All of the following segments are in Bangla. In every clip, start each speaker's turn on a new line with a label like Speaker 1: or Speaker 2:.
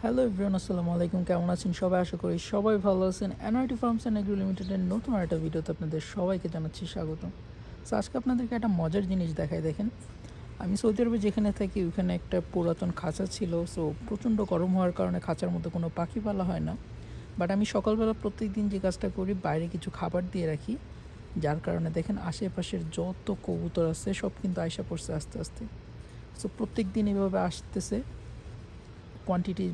Speaker 1: হ্যালো এভরিওয়ান, আসসালামু আলাইকুম। কেমন আছেন সবাই? আশা করি সবাই ভালো আছেন। এনআরটি ফার্মস অ্যান্ড এগ্রো লিমিটেডের নতুন একটা ভিডিওতে আপনাদের সবাইকে জানাচ্ছি স্বাগতম। সো আজকে আপনাদেরকে একটা মজার জিনিস দেখাই। দেখেন, আমি সৌদি আরবে যেখানে থাকি ওখানে একটা পুরাতন খাঁচা ছিল। সো প্রচণ্ড গরম হওয়ার কারণে খাঁচার মধ্যে কোনো পাখি পালা হয় না। বাট আমি সকালবেলা প্রত্যেকদিন যে কাজটা করি, বাইরে কিছু খাবার দিয়ে রাখি, যার কারণে দেখেন আশেপাশের যত কবুতর আছে সব কিন্তু আইসা পড়ছে আস্তে আস্তে। সো প্রত্যেক দিন এভাবে আসতেছে, কোয়ান্টিটি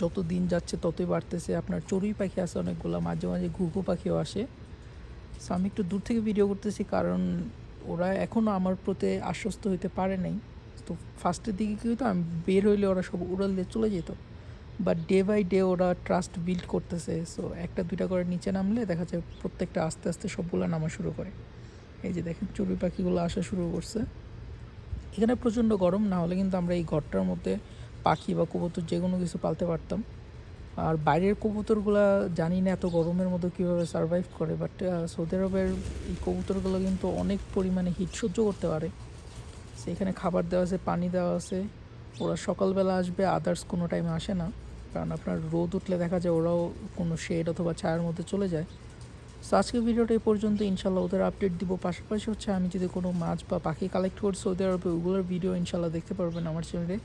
Speaker 1: যত দিন যাচ্ছে ততই বাড়তেছে। আপনার চড়ুই পাখি আছে অনেকগুলো, মাঝে মাঝে ঘুঘু পাখিও আসে। সো আমি একটু দূর থেকে ভিডিও করতেছি কারণ ওরা এখনও আমার প্রতি আশ্বস্ত হইতে পারে নাই। তো ফার্স্টের দিকে কী হতো, আমি বের হইলে ওরা সব উড়াল দিয়ে চলে যেত, বাট ডে বাই ডে ওরা ট্রাস্ট বিল্ড করতেছে। সো একটা দুইটা করে নিচে নামলে দেখা যায় প্রত্যেকটা আস্তে আস্তে সবগুলো নামা শুরু করে। এই যে দেখেন চড়ুই পাখিগুলো আসা শুরু করছে। এখানে প্রচণ্ড গরম, না হলে কিন্তু আমরা এই ঘরটার মধ্যে পাখি বা কবুতর যে কোনো কিছু পালতে পারতাম। আর বাইরের কবুতরগুলো জানি না এত গরমের মধ্যে কীভাবে সারভাইভ করে, বাট সৌদি আরবের এই কবুতরগুলো কিন্তু অনেক পরিমাণে হিট সহ্য করতে পারে। সেখানে খাবার দেওয়া আছে, পানি দেওয়া আছে। ওরা সকালবেলা আসবে, আদার্স কোনো টাইমে আসে না, কারণ আপনার রোদ উঠলে দেখা যায় ওরাও কোনো শেড অথবা ছায়ার মধ্যে চলে যায়। সো আজকের ভিডিওটা এই পর্যন্ত। ইনশাল্লাহ ওদের আপডেট দিব। পাশাপাশি হচ্ছে আমি যদি কোনো মাছ বা পাখি কালেক্ট করি সৌদি আরবে, ওগুলোর ভিডিও ইনশাল্লাহ দেখতে পারবেন আমার চ্যানেলে।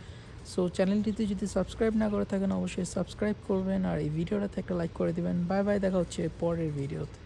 Speaker 1: সো চ্যানেলটিতে যদি সাবস্ক্রাইব না করে থাকেন অবশ্যই সাবস্ক্রাইব করবেন, আর এই ভিডিওটাতে একটা লাইক করে দিবেন। বাই বাই, দেখা হচ্ছে পরের ভিডিওতে।